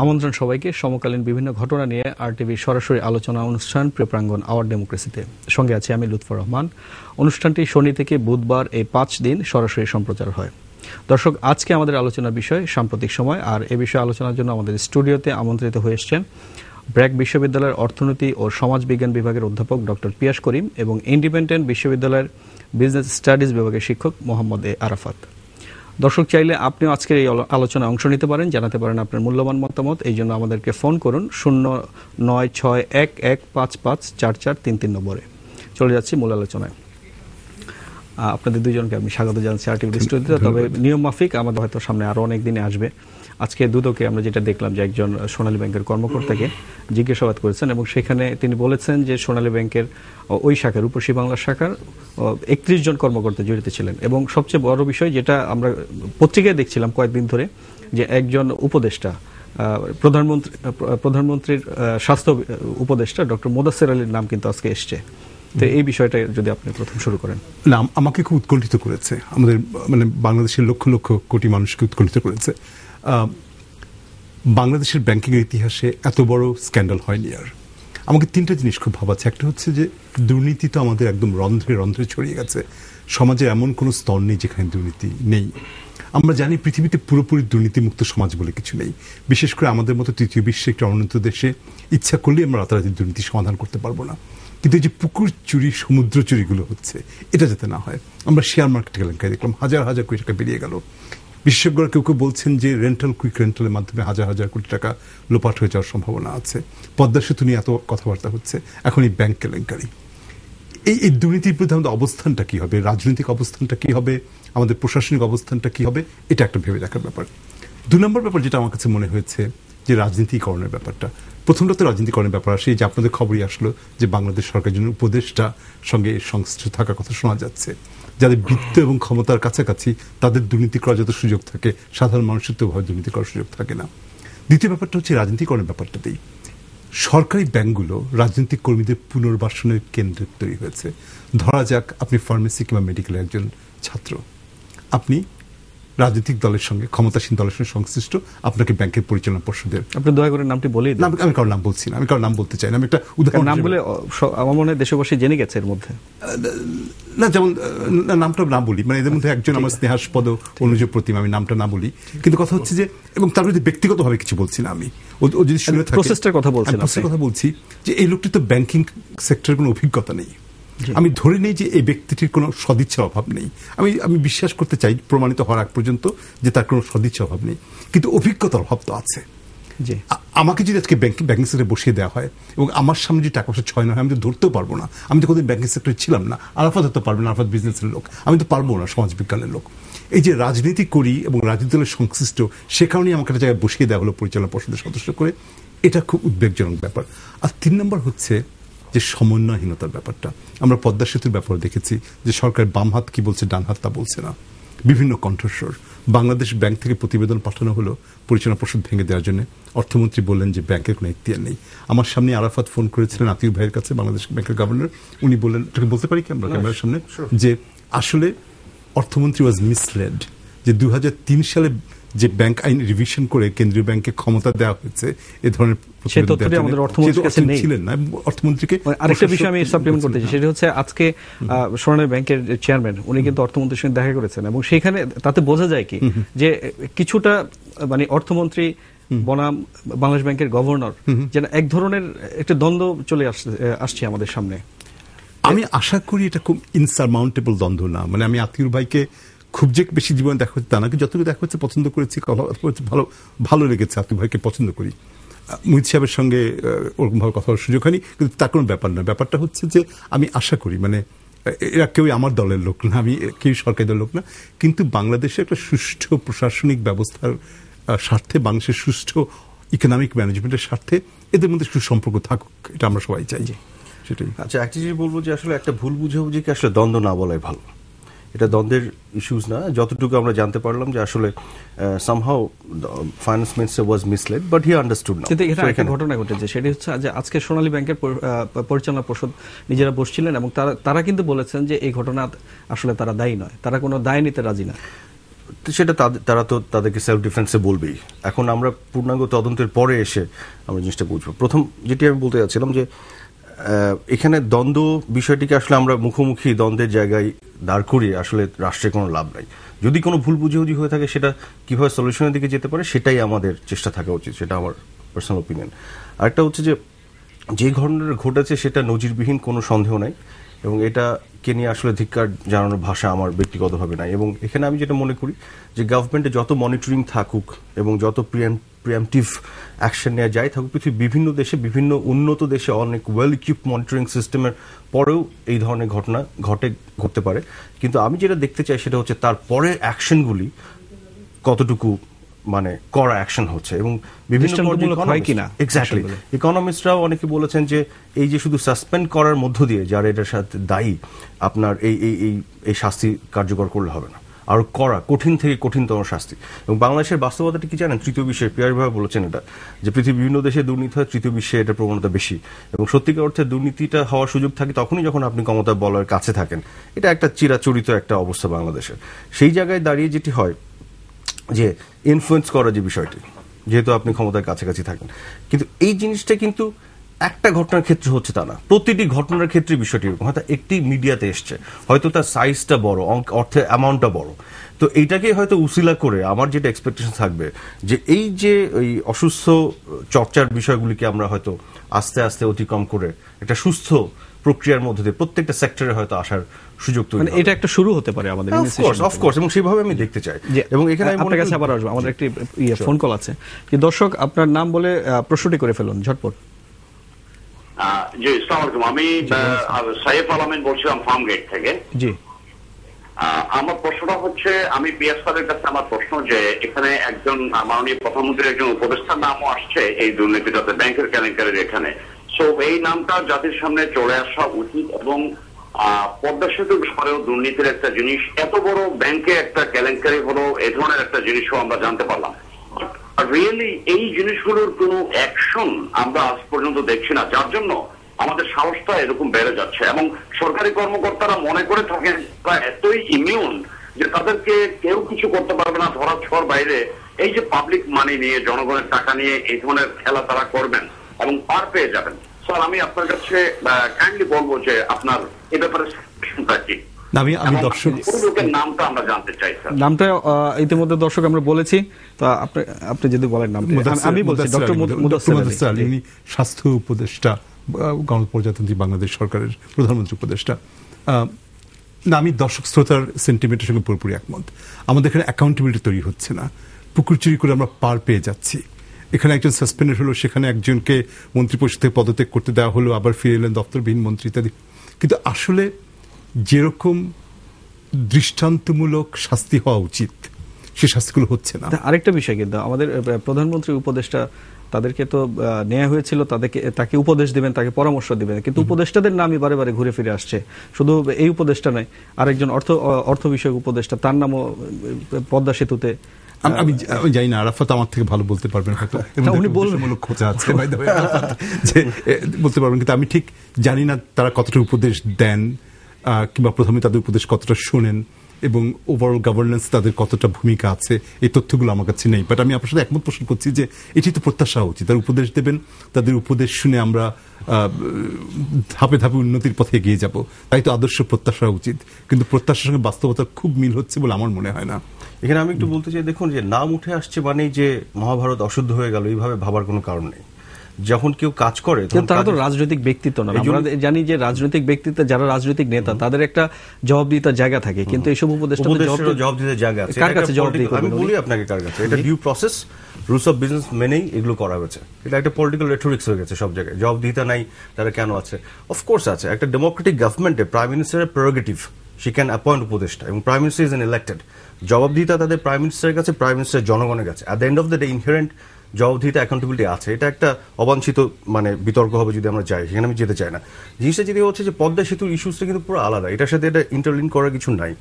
আমন্ত্রণ সবাইকে সমকালীন বিভিন্ন ঘটনা নিয়ে আরটিভির সরাসরি আলোচনা অনুষ্ঠান প্রিয় প্রাঙ্গণ আওয়ার ডেমোক্রেসিতে। সঙ্গে আছি আমি লুৎফর রহমান। অনুষ্ঠানটি শনি থেকে বুধবার এই 5 দিন সরাসরি সম্প্রচার হয়। দর্শক, আজকে আমাদের আলোচনার বিষয় সাম্প্রতিক সময়, আর এ বিষয়ে আলোচনার জন্য আমাদের স্টুডিওতে আমন্ত্রিত হয়ে এসছেন ব্র্যাক বিশ্ববিদ্যালয়ের অর্থনীতি ও সমাজবিজ্ঞান বিভাগের অধ্যাপক ডক্টর পিয়াস করিম এবং ইন্ডিপেন্ডেন্ট বিশ্ববিদ্যালয়ের বিজনেস স্টাডিজ বিভাগের শিক্ষক মোহাম্মদ এ আরাফাত। দর্শক, চাইলে আপনিও আজকের এই আলোচনায় অংশ নিতে পারেন, জানাতে পারেন আপনার মূল্যবান মতামত। এই জন্য আমাদেরকে ফোন করুন 0961155443 নম্বরে। চলে যাচ্ছি মূল আলোচনায়। আপনাদের দুজনকে আমি স্বাগত জানাচ্ছি আরটিভি স্টুডিওতে। তবে নিয়ম মাফিক আমাদের হয়তো সামনে আরও অনেক দিনে আসবে। আজকে দুদকে আমরা যেটা দেখলাম যে একজন সোনালী ব্যাংকের কর্মকর্তাকে জিজ্ঞাসাবাদ করেছেন এবং সেখানে তিনি বলেছেন যে সোনালী ব্যাংকের ওই শাখার, রূপসী বাংলা শাখার 31 জন কর্মকর্তা জড়িত ছিলেন। এবং সবচেয়ে বড় বিষয় যেটা আমরা পত্রিকায় দেখছিলাম কয়েকদিন ধরে, যে একজন উপদেষ্টা, প্রধানমন্ত্রীর স্বাস্থ্য উপদেষ্টা ডক্টর মোদাসের আলীর নাম কিন্তু আজকে এসছে। তো এই বিষয়টা যদি আপনি প্রথম শুরু করেন। না, আমাকে খুব উৎকণ্ঠিত করেছে, আমাদের বাংলাদেশের লক্ষ লক্ষ কোটি মানুষকে উৎকণ্ঠিত করেছে। বাংলাদেশের ব্যাংকিংয়ের ইতিহাসে এত বড় স্ক্যান্ডাল হয়নি। আর আমাকে 3টা জিনিস খুব ভাবাচ্ছে। একটা হচ্ছে যে দুর্নীতি তো আমাদের একদম রন্ধ্রে রন্ধ্রে ছড়িয়ে গেছে। সমাজে এমন কোনো স্তর নেই যেখানে দুর্নীতি নেই। আমরা জানি পৃথিবীতে পুরোপুরি দুর্নীতিমুক্ত সমাজ বলে কিছু নেই। বিশেষ করে আমাদের মতো তৃতীয় বিশ্বের একটি অনুন্নত দেশে ইচ্ছা করলেই আমরা রাতারাতি দুর্নীতি সমাধান করতে পারবো না। কিন্তু এই যে পুকুর চুরি, সমুদ্র চুরিগুলো হচ্ছে, এটা যাতে না হয়। আমরা শেয়ার মার্কেট কেলেঙ্কারি দেখলাম, হাজার হাজার কোটি টাকা বেরিয়ে গেল। বিশেষজ্ঞরা কেউ কেউ বলছেন যে কুইক রেন্টালের মাধ্যমে হাজার হাজার কোটি টাকা লোপাট হয়ে যাওয়ার সম্ভাবনা আছে। পদ্মা সেতু নিয়ে এত কথাবার্তা হচ্ছে, এখন এই ব্যাংক কেলেঙ্কারি। এই দুর্নীতির বিরুদ্ধে আমাদের অবস্থানটা কি হবে, রাজনৈতিক অবস্থানটা কি হবে, আমাদের প্রশাসনিক অবস্থানটা কি হবে, এটা একটা ভেবে দেখার ব্যাপার। 2 নম্বর ব্যাপার যেটা আমার কাছে মনে হয়েছে যে রাজনীতিকরণের ব্যাপারটা। প্রথমটা তো রাজনীতিকরণের ব্যাপার আসে, যে আপনাদের খবরই আসলো যে বাংলাদেশ সরকারের জন্য উপদেষ্টা সঙ্গে সংশ্লিষ্ট থাকার কথা শোনা যাচ্ছে। যাদের বৃত্ত এবং ক্ষমতার কাছাকাছি তাদের দুর্নীতি করার যত সুযোগ থাকে, সাধারণ মানুষের তো ভাবে দুর্নীতি করার সুযোগ থাকে না। দ্বিতীয় ব্যাপারটা হচ্ছে রাজনীতিকরণের ব্যাপারটাতেই সরকারি ব্যাংকগুলো রাজনৈতিক কর্মীদের পুনর্বাসনের কেন্দ্র তৈরি হয়েছে। ধরা যাক আপনি ফার্মেসি কিংবা মেডিকেলের একজন ছাত্র, আপনি রাজনৈতিক দলের সঙ্গে, ক্ষমতাসীন দলের সঙ্গে সংশ্লিষ্ট, আপনাকে ব্যাংকের পরিচালনা পর্ষদের, আপনি দয়া করে নামটি বলেই দিন। আমি কারোর নাম বলছি না, আমি কারোর নাম বলতে চাই না। আমি একটা উদাহরণ, নাম বলে আমার মনে হয় দেশবাসী জেনে গেছে এর মধ্যে। না, যেমন নামটা না বলি, এদের মধ্যে একজন আমার স্নেহাস্পদ অনুজ প্রতিমা, আমি নামটা না বলি। কিন্তু কথা হচ্ছে যে, এবং তার বিরুদ্ধে ব্যক্তিগতভাবে কিছু বলছি না আমি, ও যদি শুনে থাকে প্রসেসটার কথা বলছি যে এই লোকটি তো ব্যাংকিং সেক্টরের কোনো অভিজ্ঞতা নেই। আমি ধরে নেই যে এই ব্যক্তিটির কোনো সদিচ্ছার অভাব নেই। আমি বিশ্বাস করতে চাই প্রমাণিত হওয়ার আগ পর্যন্ত যে তার কোনো সদিচ্ছার অভাব নেই, কিন্তু অভিজ্ঞতার অভাব তো আছে। আমাকে যদি আজকে ব্যাংকিং সেক্টরে বসিয়ে দেওয়া হয় এবং আমার সামনে যে টাকা পয়সা ছয় না হয়, আমি তো ধরতেও পারবো না। আমি তো কোনোদিন ব্যাংকিং সেক্টরে ছিলাম না। আরাফাত হতে পারবে না, আরাফাত বিজনেসের লোক, আমি তো পারবো না সমাজবিজ্ঞানের লোক। এই যে রাজনীতি করি এবং রাজনীতি দলের সংশ্লিষ্ট, সে কারণেই আমাকে একটা জায়গায় বসিয়ে দেওয়া হলো পরিচালনা পর্ষদের সদস্য করে। এটা খুব উদ্বেগজনক ব্যাপার। আর 3 নম্বর হচ্ছে যে সমন্বয়হীনতার ব্যাপারটা। আমরা পদ্মা সেতুর ব্যাপারে দেখেছি যে সরকার বাম হাত কি বলছে, ডান হাত তা বলছে না, বিভিন্ন কণ্ঠস্বর। বাংলাদেশ ব্যাংক থেকে প্রতিবেদন পাঠানো হলো পরিচালনা পর্ষদ ভেঙে দেওয়ার জন্য। অর্থমন্ত্রী বললেন যে ব্যাংকের কোনো এখতিয়ার নেই। আমার সামনে আরাফাত ফোন করেছিলেন আতিক ভাইয়ের কাছে, বাংলাদেশ ব্যাংকের গভর্নর। উনি বললেন, বলতে পারি কি আমরা ক্যামেরার সামনে, যে আসলে অর্থমন্ত্রী ওয়াজ মিসলেড, যে 2003 সালে যে ব্যাংক আইন রিভিশন করে কেন্দ্রীয় ব্যাংকে ক্ষমতা দেওয়া হয়েছে এ ধরনের ছিলেন না অর্থমন্ত্রীকে। আরেকটা বিষয় আমি সাপ্লিমেন্ট করতে চাই, সেটা হচ্ছে আজকে সোনালী ব্যাংকের চেয়ারম্যান উনি কিন্তু অর্থমন্ত্রীর সঙ্গে দেখা করেছেন এবং সেখানে তাতে বোঝা যায় কি যে কিছুটা অর্থমন্ত্রী বনাম বাংলাদেশ ব্যাংকের গভর্নর যেন এক ধরনের একটা দ্বন্দ্ব চলে আসছে আমাদের সামনে। আমি আশা করি এটা খুব ইনসারমাউন্টেবল দ্বন্দ্ব না। আমি আতিউর ভাইকে খুব যে বেশি জীবনে দেখা হচ্ছে তা না, যতটুকু দেখা হচ্ছে পছন্দ করেছি, ভালো লেগেছে, আতিউর ভাইকে পছন্দ করি। মুহিত সাহেবের সঙ্গে ওরকমভাবে কথা বলার সুযোগ হয়নি, কিন্তু তার কোনো ব্যাপার নয়। ব্যাপারটা হচ্ছে যে আমি আশা করি এরা কেউই আমার দলের লোক না, আমি কেউ সরকারি দলের লোক না, কিন্তু বাংলাদেশে একটা সুষ্ঠু প্রশাসনিক ব্যবস্থার স্বার্থে, বাংলাদেশের সুষ্ঠু ইকোনমিক ম্যানেজমেন্টের স্বার্থে এদের মধ্যে সুসম্পর্ক থাকুক, এটা আমরা সবাই চাই। সেটাই। আচ্ছা, একটা জিনিস বলবো যে আসলে একটা ভুল বুঝাবুঝিকে আসলে দ্বন্দ্ব না বলাই ভালো। এটা দ্বন্দ্বের ইস্যুস না। যতটুকু আমরা জানতে পারলাম যে আসলে somehow finance minister was misled, but he understood না। কিন্তু এখানে একটা ঘটনা ঘটেছে, সেটি হচ্ছে যে আজকে সোনালী ব্যাংকের পরিচালনা পর্ষদ নিজেরা বসছিলেন এবং তারা কিন্তু বলেছেন যে এই ঘটনা আসলে তারা দায়ী নয়, তারা কোনো দায় নিতে রাজি না। সেটা তারা তো তাদেরকে সেলফ ডিফেন্সে বলবেই। এখন আমরা পূর্ণাঙ্গ তদন্তের পরে এসে আমরা জিনিসটা বুঝবো। প্রথম যেটি আমি বলতে যাচ্ছিলাম যে এখানে দ্বন্দ্ব বিষয়টিকে আসলে আমরা মুখোমুখি দ্বন্দ্বের জায়গায় দাঁড় করিয়ে আসলে রাষ্ট্রের কোনো লাভ নাই। যদি কোনো ভুল বুঝাবুঝি হয়ে থাকে সেটা কিভাবে সলিউশনের দিকে যেতে পারে সেটাই আমাদের চেষ্টা থাকা উচিত, সেটা আমার পার্সোনাল ওপিনিয়ন। আরেকটা হচ্ছে যে ঘটনাটা ঘটেছে সেটা নজিরবিহীন, কোনো সন্দেহ নাই, এবং এটাকে নিয়ে আসলে ধিক্কার জানানোর ভাষা আমার ব্যক্তিগতভাবে নাই। এবং এখানে আমি যেটা মনে করি যে গভর্নমেন্টে যত মনিটরিং থাকুক এবং যত প্রিএমটিভ অ্যাকশন নেওয়া যায় থাকুক, পৃথিবীর বিভিন্ন দেশে, বিভিন্ন উন্নত দেশে অনেক ওয়েল ইকুইপড মনিটরিং সিস্টেমের পরেও এই ধরনের ঘটনা ঘটতে পারে। কিন্তু আমি যেটা দেখতে চাই সেটা হচ্ছে তারপরে অ্যাকশনগুলি কতটুকু মানে কড়া অ্যাকশন হচ্ছে এবং বিভিন্ন এক্স্যাক্টলি ইকোনমিস্টরাও অনেকে বলেছেন যে এই যে শুধু সাসপেন্ড করার মধ্য দিয়ে যারা এটার সাথে দায়ী আপনার এই শাস্তি কার্যকর করলে হবে না, আরো কড়া কঠিন থেকে কঠিনতম শাস্তি। এবং বাংলাদেশের বাস্তবতাটা কি জানেন, তৃতীয় বিশ্বের পিয়ার ভাবে বলেছেন এটা, যে পৃথিবীর বিভিন্ন দেশে দুর্নীতি হয়, তৃতীয় বিশ্বে এটার প্রবণতা বেশি। এবং সত্যিকার অর্থে দুর্নীতিটা হওয়ার সুযোগ থাকে তখনই যখন আপনি ক্ষমতা বলয়ের কাছে থাকেন। এটা একটা চিরাচরিত একটা অবস্থা বাংলাদেশের। সেই জায়গায় দাঁড়িয়ে যেটি হয় যে ইনফ্লুয়েন্স করার যে বিষয়টি, যেহেতু আপনি ক্ষমতার কাছাকাছি থাকেন, কিন্তু এই জিনিসটা কিন্তু একটা ঘটনার ক্ষেত্রে হচ্ছে তা না, প্রতিটি ঘটনার ক্ষেত্রে বিষয়টি এরকম। হয়তো একটি মিডিয়াতে এসছে, হয়তো তার সাইজটা বড়, অর্থের অ্যামাউন্টটা বড়, তো এইটাকে হয়তো উসিলা করে আমার যেটা এক্সপেকটেশন থাকবে যে এই যে ওই অসুস্থ চর্চার বিষয়গুলিকে আমরা হয়তো আস্তে আস্তে অতিক্রম করে একটা সুস্থ প্রক্রিয়ার মধ্যে দিয়ে প্রত্যেকটা সেক্টরে হয়তো আসার সুযোগ তৈরি হবে। এটা একটা শুরু হতে পারে আমাদের, অফকোর্স, এবং সেভাবে আমি দেখতে চাই। এবং এখানে আপনার কাছে আবার আসবো, আমাদের একটি ফোন কল আছে। দর্শক আপনার নাম বলে প্রশ্নটি করে ফেলুন ঝটপট। জি, আসসালামু আলাইকুম। আমি সাইফ আলমিন বলছিলাম ফার্মগেট থেকে। জি, আমার প্রশ্নটা হচ্ছে, আমি পিয়াস স্যারের কাছে আমার প্রশ্ন যে এখানে একজন মাননীয় প্রধানমন্ত্রীর একজন উপদেষ্টার নামও আসছে এই দুর্নীতিটাতে, ব্যাংকের কেলেঙ্কারির এখানে। সো এই নামটা জাতির সামনে চলে আসা উচিত। এবং পদ্মা সেতুর ব্যাপারেও দুর্নীতির একটা জিনিস, এত বড় ব্যাংকে একটা কেলেঙ্কারি হলো, এ ধরনের একটা জিনিসও আমরা জানতে পারলাম। রিয়েলি এই জিনিসগুলোর কোনো অ্যাকশন আমরা আজ পর্যন্ত দেখছি না, যার জন্য আমাদের সাহসটা এরকম বেড়ে যাচ্ছে। এবং সরকারি কর্মকর্তারা মনে করে থাকেন তারা এতই ইমিউন যে তাদেরকে কেউ কিছু করতে পারবে না, ধরা ছোঁয়ার বাইরে। এই যে পাবলিক মানি নিয়ে, জনগণের টাকা নিয়ে এই ধরনের খেলা তারা করবেন এবং পার পেয়ে যাবেন। স্যার, আমি আপনার কাছে কাইন্ডলি বলবো যে আপনার এ ব্যাপারে কি আমি দর্শক নামটা আমরা জানতে চাই স্যার। নামটা ইতিমধ্যে দর্শক আমরা বলেছি, তো আপনি যদি বলেন নাম। আমি বলছি ডক্টর মুদাসসির আলী, উনি স্বাস্থ্য উপদেষ্টা, গণপ্রজাতন্ত্রী বাংলাদেশ সরকারের প্রধানমন্ত্রী উপদেষ্টা। না, আমি দর্শক শ্রোতার সেন্টিমেন্টের সঙ্গে পুরোপুরি একমত। আমাদের এখানে অ্যাকাউন্টেবিলিটি তৈরি হচ্ছে না, পুকুর চুরি করে আমরা পার পেয়ে যাচ্ছি। এখানে একজন সাসপেন্ডেড হলো, সেখানে একজনকে মন্ত্রিপরিষদ থেকে পদত্যাগ করতে দেওয়া হলো, আবার ফিরে এলেন দপ্তরবিহীন মন্ত্রী ইত্যাদি। কিন্তু আসলে যেরকম দৃষ্টান্তমূলক শাস্তি হওয়া উচিত সে শাস্তিগুলো হচ্ছে না। আরেকটা বিষয়, কিন্তু আমাদের প্রধানমন্ত্রী উপদেষ্টা, তাদেরকে তো নেওয়া হয়েছিল, তাকে উপদেশ দিবেন, তাকে পরামর্শ দিবেন, কিন্তু উপদেষ্টাদের নামই বারে বারে ঘুরে ফিরে আসছে। শুধু এই উপদেষ্টা নয়, আরেকজন অর্থ বিষয়ক উপদেষ্টা, তার নামও পদ্মা সেতুতে। আমি জানি না, আরাফাত আমার থেকে ভালো বলতে পারবেন হয়তো, উনি বলমূলক খোঁজা আছে যে বলতে পারবেন, কিন্তু আমি ঠিক জানি না তারা কতটা উপদেশ দেন কিংবা প্রথমে তাদের উপদেশ কতটা শোনেন এবং ওভারঅল গভর্নেন্স তাদের কতটা ভূমিকা আছে, এই তথ্যগুলো আমার কাছে নেই। বাট আমি আপনার সাথে একমত পোষণ করছি যে এটি তো প্রত্যাশা উচিত, তারা উপদেশ দেবেন, তাদের উপদেশ শুনে আমরা ধাপে ধাপে উন্নতির পথে এগিয়ে যাব, তাই তো আদর্শ প্রত্যাশা উচিত। কিন্তু প্রত্যাশার সঙ্গে বাস্তবতার খুব মিল হচ্ছে বলে আমার মনে হয় না। এখানে আমি একটু বলতে চাই, দেখুন যে নাম উঠে আসছে মানেই যে মহাভারত অশুদ্ধ হয়ে গেল, এইভাবে ভাবার কোনো কারণ নেই। যখন কেউ কাজ করে, তারা তো রাজনৈতিক ব্যক্তিত্ব না। আমরা জানি যে রাজনৈতিক ব্যক্তিত্ব, যারা রাজনৈতিক নেতা, তাদের একটা জবাবদিহিতার জায়গা থাকে, কিন্তু এইসব উপদেষ্টাদের জবাবদিহিতার জায়গা আছে। কার কাছে জবাবদিহি করবেন? আমি বলি আপনাকে কার কাছে, এটা due process, rules of business মেনেই এগুলো করা হয়েছে। এটা একটা পলিটিক্যাল রেটরিক্স হয়ে গেছে সব জায়গায়। জবাবদিহিতা নাই, তারা কেন আছে? অফকোর্স আছে। একটা ডেমোক্রেটিক গভর্নমেন্টে প্রাইম মিনিস্টারের প্রেরোগেটিভ, শি ক্যান অ্যাপয়েন্ট উপদেষ্টা, এবং prime minister is an elected. জবাবদিহিতা তাদের প্রাইম মিনিস্টারের কাছে, প্রাইম মিনিস্টার জনগণের কাছে। At the end of the day inherent জবাবদিহিতা, অ্যাকাউন্টেবিলিটি আছে। এটা একটা অবাঞ্ছিত মানে বিতর্ক হবে যদি আমরা যাই, সেখানে আমি যেতে চাই না। জিনিসটা যেটি হচ্ছে যে পদ্মা সেতুর ইস্যুসটা কিন্তু পুরো আলাদা, এটার সাথে এটা ইন্টারলিঙ্ক করার কিছু নাই।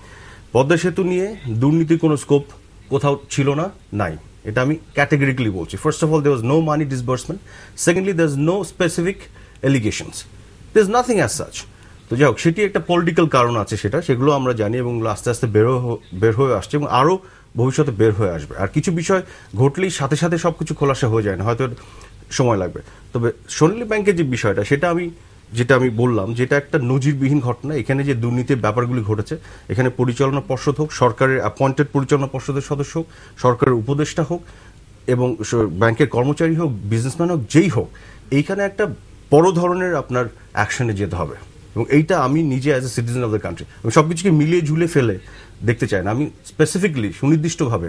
পদ্মা সেতু নিয়ে দুর্নীতির কোনো স্কোপ কোথাও ছিল না, নাই, এটা আমি ক্যাটেগরিক্যালি বলছি। First of all, there was no money disbursement. Secondly, there is no specific allegations, there is nothing as such. তো যাই হোক, সেটি একটা পলিটিক্যাল কারণ আছে, সেগুলো আমরা জানি এবং আস্তে আস্তে বের হয়ে আসছে এবং আরও ভবিষ্যতে বের হয়ে আসবে। আর কিছু বিষয় ঘটলেই সাথে সাথে সবকিছু খোলাসা হয়ে যায় না, হয়তো সময় লাগবে। তবে সোনালী ব্যাংকের যে বিষয়টা, সেটা যেটা আমি বললাম, যেটা একটা নজিরবিহীন ঘটনা। এখানে যে দুর্নীতির ব্যাপারগুলি ঘটেছে, এখানে পরিচালনা পর্ষদ হোক, সরকারের অ্যাপয়েন্টেড পরিচালনা পর্ষদের সদস্য হোক, সরকারের উপদেষ্টা হোক, এবং ব্যাংকের কর্মচারী হোক, বিজনেসম্যান হোক, যেই হোক, এইখানে একটা বড় ধরনের আপনার অ্যাকশনে যেতে হবে। এবং এইটা আমি নিজে as a citizen of the country, আমি সবকিছুকে মিলিয়ে ঝুলে ফেলে দেখতে চাই না। আমি স্পেসিফিকলি সুনির্দিষ্টভাবে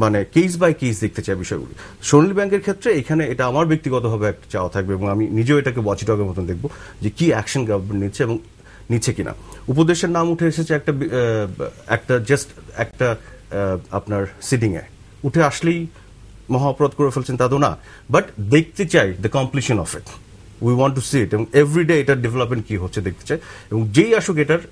মানে কেস বাই কেস দেখতে চাই বিষয়গুলি। সোনালী ব্যাংকের ক্ষেত্রে এখানে এটা আমার ব্যক্তিগতভাবে একটা চাওয়া থাকবে, এবং আমি নিজেও এটাকে ওয়াচিডগের মতন দেখবো যে কি অ্যাকশন গভর্নমেন্ট নিচ্ছে এবং নিচ্ছে কিনা। উপদেশের নাম উঠে এসেছে একটা আপনার সিটিংয়ে, উঠে আসলেই মহা অপরাধ করে ফেলছেন তা তো না, বাট দেখতে চাই the completion of it. We want to see it, এবং এভরিডে এটার ডেভেলপমেন্ট কি হচ্ছে দেখতে চাই, এবং যেই আসুক এটার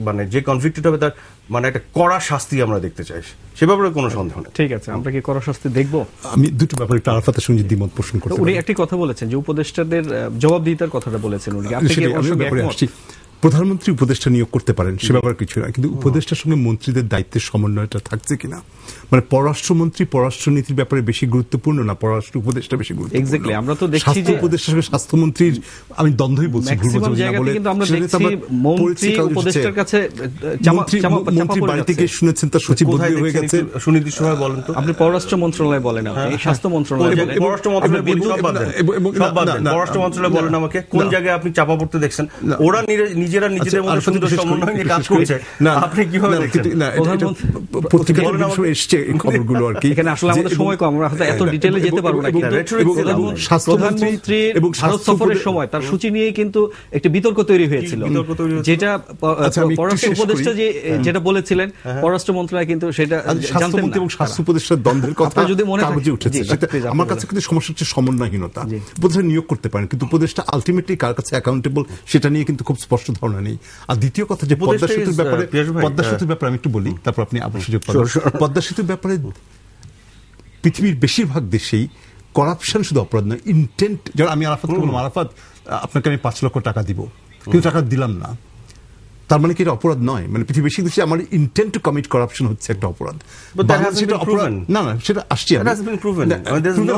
মানে যে কনভিক্টেড হবে তার মানে একটা কড়া শাস্তি আমরা দেখতে চাই, সে ব্যাপারে কোনো সন্দেহ নেই। ঠিক আছে, আমরা কি কড়া শাস্তি দেখবো? আমি দুটো ব্যাপারে একটু আরাফাতের সঙ্গে দ্বিমত পোষণ করতে উনি একটি কথা বলেছেন যে উপদেষ্টাদের জবাবদিহিতার কথাটা বলেছেন উনি, আপনি কি ওর সঙ্গে একমত? প্রধানমন্ত্রী উপদেষ্টা নিয়োগ করতে পারেন, সে ব্যাপারে কিছু না, কিন্তু উপদেষ্টার সঙ্গে মন্ত্রীদের দায়িত্বের সমন্বয়টা থাকছে কিনা, মানে পররাষ্ট্রমন্ত্রী পররাষ্ট্রনীতির ব্যাপারে বেশি গুরুত্বপূর্ণ না পররাষ্ট্র উপদেষ্টা বেশি গুরুত্বপূর্ণ? এক্স্যাক্টলি, আমরা তো দেখছি স্বাস্থ্য উপদেষ্টার সঙ্গে স্বাস্থ্যমন্ত্রীর আমি দ্বন্দ্বই বলছি, ম্যাক্সিমাম জায়গাতে কিন্তু আমরা দেখছি মন্ত্রী উপদেষ্টার কাছে মন্ত্রী বাড়ি থেকে শুনেছেন তার সচিব বদলি হয়ে গেছে। সুনির্দিষ্টভাবে বলেন তো। আপনি পররাষ্ট্র মন্ত্রণালয় বলেন, আপনি স্বাস্থ্য মন্ত্রণালয় বলেন, পররাষ্ট্র মন্ত্রণালয় পররাষ্ট্র মন্ত্রণালয় বলেন আমাকে কোন জায়গায় আপনি চাপা পড়তে দেখছেন? ওরা নিজেরা নিজেদের মধ্যে সমন্বয় নিয়ে কাজ করছে, আপনি কিভাবে দেখছেন? পত্রিকার এসছে এই খবরগুলো আর কি। এখানে আসলে আমাদের সময় কম, আমরা হয়তো এত ডিটেইলে যেতে পারবো না, কিন্তু প্রধানমন্ত্রী ভারত সফরের সময় তার সূচি নিয়ে কিন্তু একটি বিতর্ক তৈরি হয়েছিল, যেটা পররাষ্ট্র উপদেষ্টা যেটা বলেছিলেন, পররাষ্ট্র মন্ত্রণালয় কিন্তু সেটা জানতেন না। এবং স্বাস্থ্য উপদেষ্টার দ্বন্দ্বের কথা যদি মনে কাগজে উঠেছে, আমার কাছে কিন্তু সমস্যা হচ্ছে সমন্বয়হীনতা। উপদেষ্টা নিয়োগ করতে পারেন, কিন্তু উপদেষ্টা আলটিমেটলি কার কাছে অ্যাকাউন্টেবল সেটা নিয়ে কিন্তু খুব স্পষ্ট ধারণা নেই। আর দ্বিতীয় কথা যে পদ্মা সেতুর ব্যাপারে আমি একটু বলি, তারপর আপনি আবার সুযোগ পাবেন। পদ্মা সেতুর ব্যাপারে পৃথিবীর বেশিরভাগ দেশেই করাপশন শুধু অপরাধ নয়, ইন্টেন্ট। যেমন আমি আরাফাতকে বললাম, আরাফাত আপনাকে আমি 5 লক্ষ টাকা দিব, কিন্তু টাকা দিলাম না, তার মানে কি এটা অপরাধ নয়? মানে পৃথিবীর বেশি দেশে আমার ইন্টেন্ট টু কমিট করাপশন হচ্ছে একটা অপরাধ। সেটা অপরাধ না, সেটা আসছে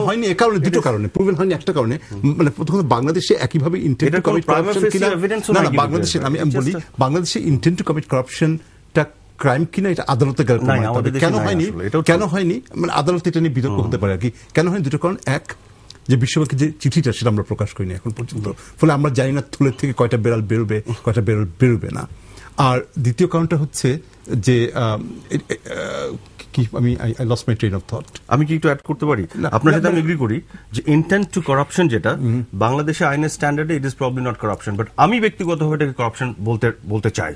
হয়নি এ কারণে, দুটো কারণে প্রুভেন হয়নি। একটা কারণে মানে প্রথমত বাংলাদেশে একইভাবে ইন্টেন্ট টু কমিট করাপশন কিনা, না বাংলাদেশে আমি বলি বাংলাদেশে ইন্টেন্ট টু কমিট করাপশনটা ক্রাইম কিনা এটা আদালতে গেলে কেন হয়নি মানে আদালতে এটা নিয়ে বিতর্ক হতে পারে আর কি। কেন হয়নি? দুটো কারণ। এক, যে বিশ্বব্যাংকের যে চিঠিটা সেটা আমরা প্রকাশ করিনি এখন পর্যন্ত, ফলে আমরা জানি না থুলের থেকে কয়টা বেড়াল বেরোবে, কয়টা বেড়াল বেরোবে না। আর দ্বিতীয় কারণটা হচ্ছে যে I lost my train of thought. আমি কি একটু অ্যাড করতে পারি? আপনার সাথে আমি এগ্রি করি যে ইন্টেন্ট টু করাপশন যেটা বাংলাদেশে আইনের স্ট্যান্ডার্ডে it is probably not corruption, but আমি ব্যক্তিগতভাবে এটাকে করাপশন বলতে চাই,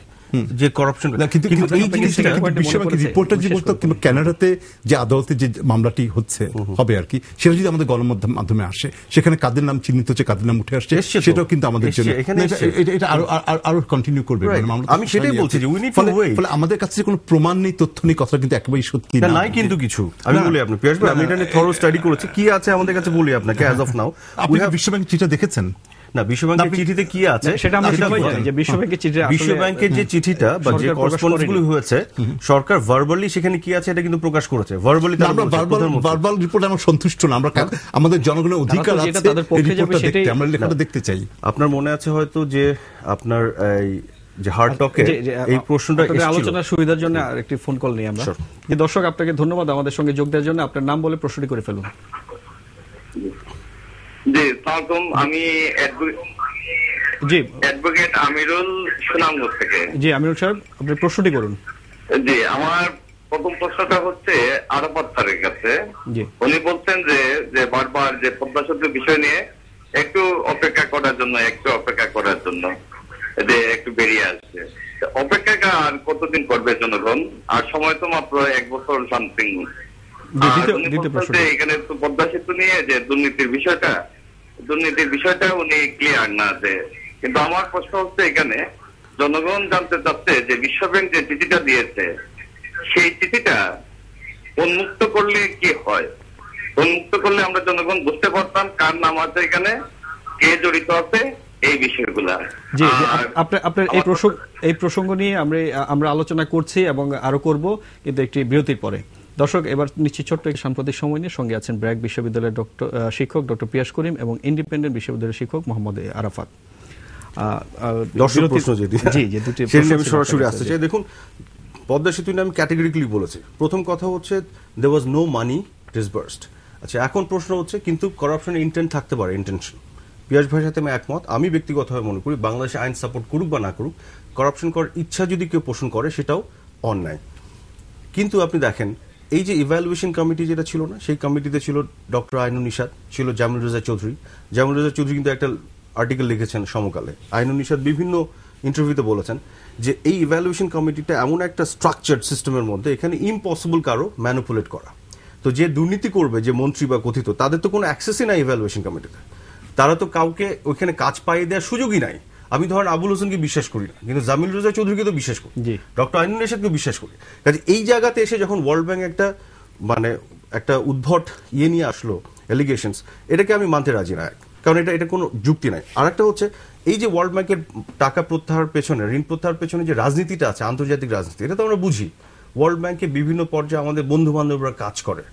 যে করাপশন। কিন্তু এই জিনিসটা বিশ্বব্যাংকের রিপোর্টার যে বলতো, কিংবা কানাডাতে যে আদালতে যে মামলাটি হবে আর কি, সেটা যদি আমাদের গণমাধ্যম মাধ্যমে আসে, সেখানে কাদের নাম চিহ্নিত হচ্ছে, কাদের নাম উঠে আসছে, সেটাও কিন্তু আমাদের জন্য এটা আরো কন্টিনিউ করবে। আমি সেটাই বলছি যে উই নিড টু ওয়েট। ফলে আমাদের কাছে কোনো প্রমাণ নেই, তথ্য নেই, কথা কিন্তু একেবারেই সত্যি না, নাই কিন্তু কিছু। আমি বলি আপনি পিয়াস ভাই, আমি এটা নিয়ে থরো স্টাডি করেছি, কি আছে আমাদের কাছে বলি আপনাকে অ্যাজ অফ নাও। আপনি বিশ্বব্যাংকের চিঠিটা দেখেছেন? না, বিশ্বব্যাংকের চিঠিতে কি আছে সেটা আমরা সবাই জানি, যে বিশ্বব্যাংকের যে চিঠিটা বা যে করেসপন্ডেন্সগুলো হয়েছে, সরকার ভার্বালি সেখানে কি আছে এটা কিন্তু প্রকাশ করেছে। ভার্বালি ভার্বাল রিপোর্ট আমরা সন্তুষ্ট না, আমরা আমাদের জনগণের অধিকার আছে এই রিপোর্টটা দেখতে, আমরা লেখাটা দেখতে চাই। আপনার মনে আছে হয়তো যে আপনার এই যে হার্ড টকে এই প্রশ্নটা আলোচনার সুবিধার জন্য আরেকটি ফোন কল নিই আমরা। দর্শক, আপনাকে ধন্যবাদ আমাদের সঙ্গে যোগ দেওয়ার জন্য। আপনার নাম বলে প্রশ্নটি করে ফেলুন। জি, সালাম। আমি অ্যাডভোকেট আমিরুল, সুনামগঞ্জ থেকে। জি আমিরুল সাহেব, আপনি প্রশ্নটি করুন। জি, আমার প্রথম প্রশ্নটা হচ্ছে আরাফাত স্যারের কাছে। উনি বলছেন যে বারবার যে পদ্মা সেতুর বিষয় নিয়ে একটু অপেক্ষা করার জন্য যে একটু বেরিয়ে আসছে। অপেক্ষা আর কতদিন করবে জনগণ? আর সময় তো মাত্র 1 বছর সামথিং। এখানে তো পদ্মা সেতু নিয়ে যে দুর্নীতির বিষয়টা উনি ক্লিয়ার না আছে। কিন্তু আমার প্রশ্ন হচ্ছে, এখানে জনগণ জানতে চাচ্ছে যে বিশ্বব্যাংক যে চিঠিটা দিয়েছে, সেই চিঠিটা উন্মুক্ত করলে কি হয়? উন্মুক্ত করলে আমরা জনগণ বুঝতে পারতাম কার নাম আছে এখানে, কে জড়িত আছে, এই বিষয়গুলা। জি, আপনার এই প্রসঙ্গ নিয়ে আমরা আলোচনা করছি এবং আরো করব, কিন্তু একটি বিরতির পরে। দর্শক, এবার নিশ্চিত ছোট্ট একটি সাম্প্রতিক সময় নিয়ে সঙ্গে আছেন ব্র্যাক বিশ্ববিদ্যালয়ের শিক্ষক ডক্টর পিয়াস করিম এবং ইন্ডিপেন্ডেন্ট বিশ্ববিদ্যালয়ের শিক্ষক মোহাম্মদ আরাফাত। দর্শক প্রশ্ন যেটি দুটি আমি সরাসরি আসতে চাই। দেখুন, পদ্মা সেতু নিয়ে আমি ক্যাটেগরিক্যালি বলেছি। প্রথম কথা হচ্ছে there was no money disbursed। আচ্ছা, এখন প্রশ্ন হচ্ছে কিন্তু করাপশনের ইন্টেন্ট থাকতে পারে, ইন্টেনশন। পিয়াস ভাইয়ের সাথে আমি একমত। আমি ব্যক্তিগতভাবে মনে করি বাংলাদেশে আইন সাপোর্ট করুক বা না করুক, করাপশন করার ইচ্ছা যদি কেউ পোষণ করে সেটাও অন্যায়। কিন্তু আপনি দেখেন, এই যে ইভ্যালুয়েশন কমিটি যেটা ছিল না, সেই কমিটিতে ছিল ডক্টর আইনুন নিশাত, ছিল জামিল রেজা চৌধুরী। জামিল রেজা চৌধুরী কিন্তু একটা আর্টিকেল লিখেছেন সমকালে। আইনুন নিশাত বিভিন্ন ইন্টারভিউতে বলেছেন যে এই ইভ্যালুয়েশন কমিটিটা এমন একটা স্ট্রাকচার্ড সিস্টেমের মধ্যে, এখানে ইম্পসিবল কারো ম্যানিপুলেট করা। তো যে দুর্নীতি করবে, যে মন্ত্রী বা কথিত, তাদের তো কোনো অ্যাক্সেসই নাই ইভ্যালুয়েশন কমিটিতে। তারা তো কাউকে ওইখানে কাজ পাইয়ে দেওয়ার সুযোগই নাই। আমি ধরেন আবুল হোসেনকে বিশ্বাস করি না, কিন্তু জামিল রেজা চৌধুরীকে তো বিশ্বাস করি, ডক্টর আইনুন নিশাতকে বিশ্বাস করি। কাজে এই জায়গাতে এসে যখন ওয়ার্ল্ড ব্যাংক একটা উদ্ভট নিয়ে আসলো এলিগেশনস, এটাকে আমি মানতে রাজি না, কারণ এটা কোনো যুক্তি নাই। আরেকটা হচ্ছে এই যে ওয়ার্ল্ড ব্যাংকের টাকা প্রত্যাহার পেছনে, ঋণ প্রত্যাহার পেছনে যে রাজনীতিটা আছে, আন্তর্জাতিক রাজনীতি, এটা তো আমরা বুঝি। ওয়ার্ল্ড ব্যাংকে বিভিন্ন পর্যায়ে আমাদের বন্ধু বান্ধবরা কাজ করে,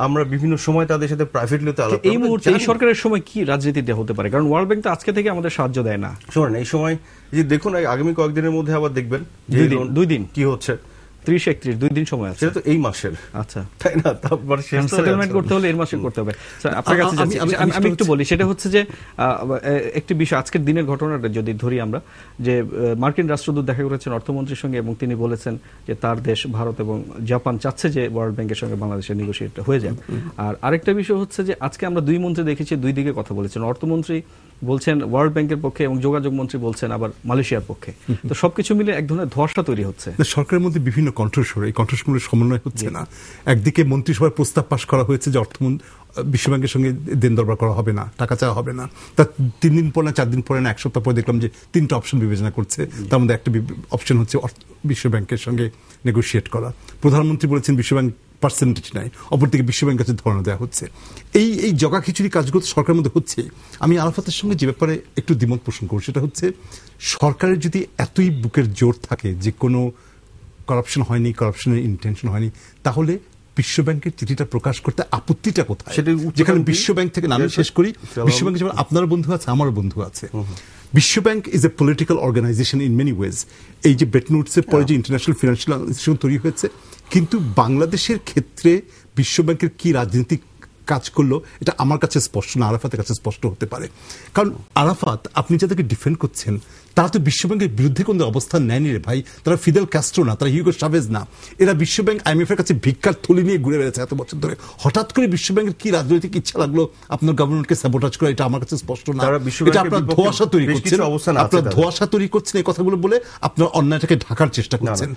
আমরা বিভিন্ন সময় তাদের সাথে প্রাইভেটলি তো আলাপ। এই মুহূর্তে এই সরকারের সময় কি রাজনীতিতে হতে পারে? কারণ ওয়ার্ল্ড ব্যাংক তো আজকে থেকে আমাদের সাহায্য দেয় না। শোনেন, এই সময় যে দেখুন, আগামী কয়েকদিনের মধ্যে আবার দেখবেন দুই দিন কি হচ্ছে, 30-31 2 দিন সময় আছে। সেটা তো এই মাসের, আচ্ছা, তাই না? তারপর সেটেলমেন্ট করতে হলে এর মাসে করতে হবে। আপনার কাছে আমি একটু বলি, সেটা হচ্ছে যে একটি বিষয়, আজকের দিনের ঘটনাটা যদি ধরি আমরা, যে মার্কিন রাষ্ট্রদূত দেখা করেছেন অর্থমন্ত্রীর সঙ্গে এবং তিনি বলেছেন যে তার দেশ ভারত এবং জাপান চাচ্ছে যে ওয়ার্ল্ড ব্যাংকের সঙ্গে বাংলাদেশের নেগোশিয়েট হয়ে যায়। আর আরেকটা বিষয় হচ্ছে যে আজকে আমরা দুই মন্ত্রী দেখেছি, দুই দিকে কথা বলেছেন। অর্থমন্ত্রী বলছেন ওয়ার্ল্ড ব্যাংকের পক্ষে এবং যোগাযোগ মন্ত্রী বলছেন আবার মালয়েশিয়ার পক্ষে। তো সবকিছু মিলে এক ধরনের ধোঁয়াশা তৈরি হচ্ছে। সরকারের মধ্যে বিভিন্ন কণ্ঠস্বর, এই কণ্ঠস্বরের সমন্বয় হচ্ছে না। একদিকে মন্ত্রিসভায় প্রস্তাব পাশ করা হয়েছে যে বিশ্বব্যাংকের সঙ্গে দেন দরবার করা হবে না, টাকা চাওয়া হবে না। তার 3 দিন পরে না 4 দিন পরে না 1 সপ্তাহ পরে দেখলাম যে 3টা অপশন বিবেচনা করছে। তার মধ্যে একটা অপশন হচ্ছে বিশ্বব্যাংকের সঙ্গে নেগোশিয়েট করা। প্রধানমন্ত্রী বলেছেন বিশ্বব্যাংক পার্সেন্টেজ নাই, অপরদিকে বিশ্বব্যাংকের কাছে ধরনা দেওয়া হচ্ছে। এই জগা খিচুড়ি কাজগুলো সরকারের মধ্যে হচ্ছে। আমি আরাফাতের সঙ্গে যে ব্যাপারে একটু দ্বিমত পোষণ করি, সেটা হচ্ছে সরকারের যদি এতই বুকের জোর থাকে যে কোনো করাপশন হয়নি, করাপশনের ইন্টেনশন হয়নি, তাহলে বিশ্বব্যাংকের চিঠিটা প্রকাশ করতে আপত্তিটা কোথায়? যেখানে বিশ্বব্যাংক থেকে, আমি শেষ করি, বিশ্বব্যাংকে যেমন আপনার বন্ধু আছে, আমার বন্ধু আছে। বিশ্বব্যাংক is a political organisation in many ways. এই যে ব্রেটন উডসের পরে যে ইন্টারন্যাশনাল ফিনান্সিয়াল ইনস্টিটিউশন তৈরি হয়েছে, কিন্তু বাংলাদেশের ক্ষেত্রে বিশ্বব্যাংকের কি রাজনৈতিক কাজ করলো এটা আমার কাছে স্পষ্ট না, আরাফাতের কাছে স্পষ্ট হতে পারে। কারণ আরাফাত, আপনি যাদেরকে ডিফেন্ড করছেন তারা তো বিশ্বব্যাংকের বিরুদ্ধে কোনো অবস্থান নেয়নি রে ভাই। তারা ফিদেল ক্যাস্ট্রো না, তারা হিউগো চাভেজ না। এরা বিশ্বব্যাংক IMF এর কাছে ভিক্ষার থলি নিয়ে ঘুরে বেড়েছে এত বছর ধরে। হঠাৎ করে বিশ্বব্যাংকের কি রাজনৈতিক ইচ্ছা লাগলো আপনার গভর্নমেন্টকে স্যাবোটাজ করা, এটা আমার কাছে স্পষ্ট না। এটা আপনার ধোঁয়াশা তৈরি করছেন, আপনার ধোঁয়াশা তৈরি করছেন এই কথাগুলো বলে আপনার অন্যায়টাকে ঢাকার চেষ্টা করছেন।